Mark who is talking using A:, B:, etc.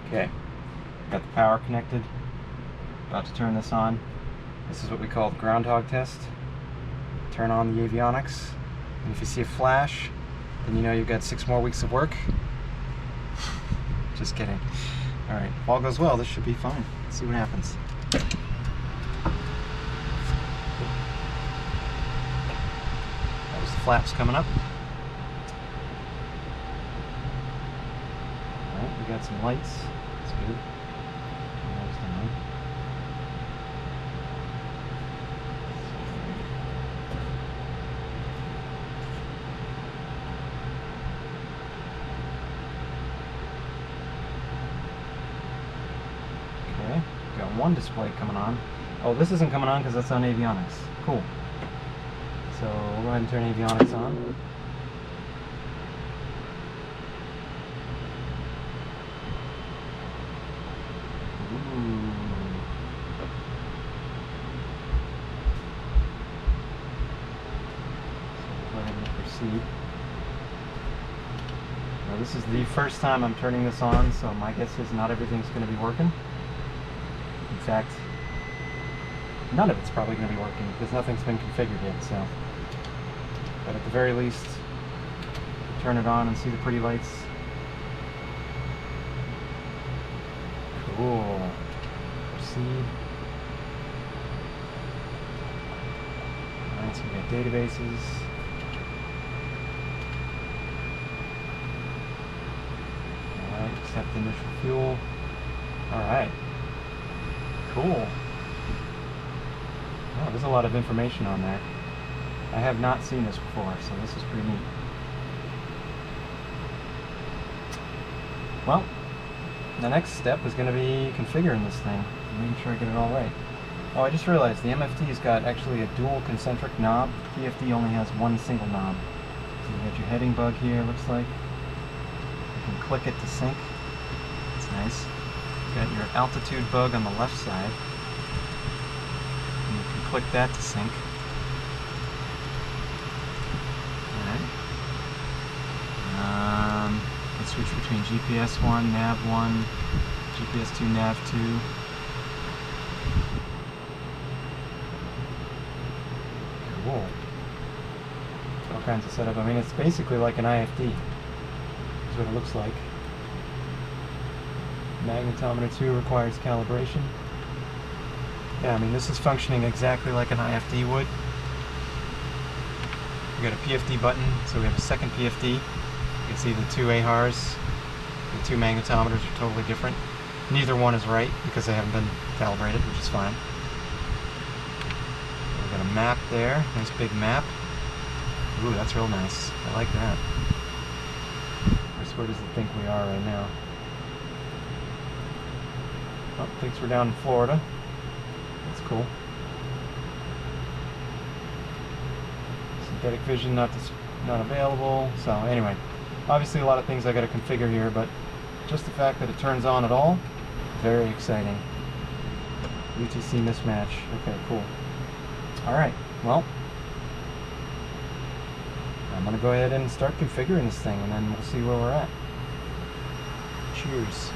A: Okay, got the power connected. About to turn this on. This is what we call the groundhog test. Turn on the avionics, and if you see a flash, then you know you've got 6 more weeks of work. Just kidding. Alright, if all goes well, this should be fine. Let's see what happens. That was the flaps coming up. Alright, we got some lights. That's good. There's the light. Okay, got one display coming on. Oh, this isn't coming on because that's on avionics. Cool. So we'll go ahead and turn avionics on. Ooh. So we'll go ahead and proceed. Now this is the first time I'm turning this on, so my guess is not everything's going to be working. In fact, none of it's probably going to be working because nothing's been configured yet. So, but at the very least, turn it on and see the pretty lights. Cool. Proceed. Alright, so we got databases. Alright, accept initial fuel. Alright. Cool. Oh, there's a lot of information on there. I have not seen this before, so this is pretty neat. Well, the next step is going to be configuring this thing, making sure I get it all right. Oh, I just realized the MFT's got actually a dual concentric knob. PFD only has one single knob. So you got your heading bug here, looks like. You can click it to sync. That's nice. You got your altitude bug on the left side. And you can click that to sync. Let's switch between GPS 1, Nav 1, GPS 2, Nav 2. Cool. All kinds of setup. I mean, it's basically like an IFD. That's what it looks like. Magnetometer 2 requires calibration. Yeah, I mean, this is functioning exactly like an IFD would. We got a PFD button, so we have a second PFD. You can see the two AHRs, the two magnetometers are totally different. Neither one is right because they haven't been calibrated, which is fine. We've got a map there, nice big map. Ooh, that's real nice. I like that. Where does it think we are right now? Oh, it thinks we're down in Florida. That's cool. Synthetic vision not available. So anyway. Obviously a lot of things I got to configure here, but just the fact that it turns on at all, very exciting. UTC mismatch. Okay, cool. Alright, well, I'm going to go ahead and start configuring this thing, and then we'll see where we're at. Cheers.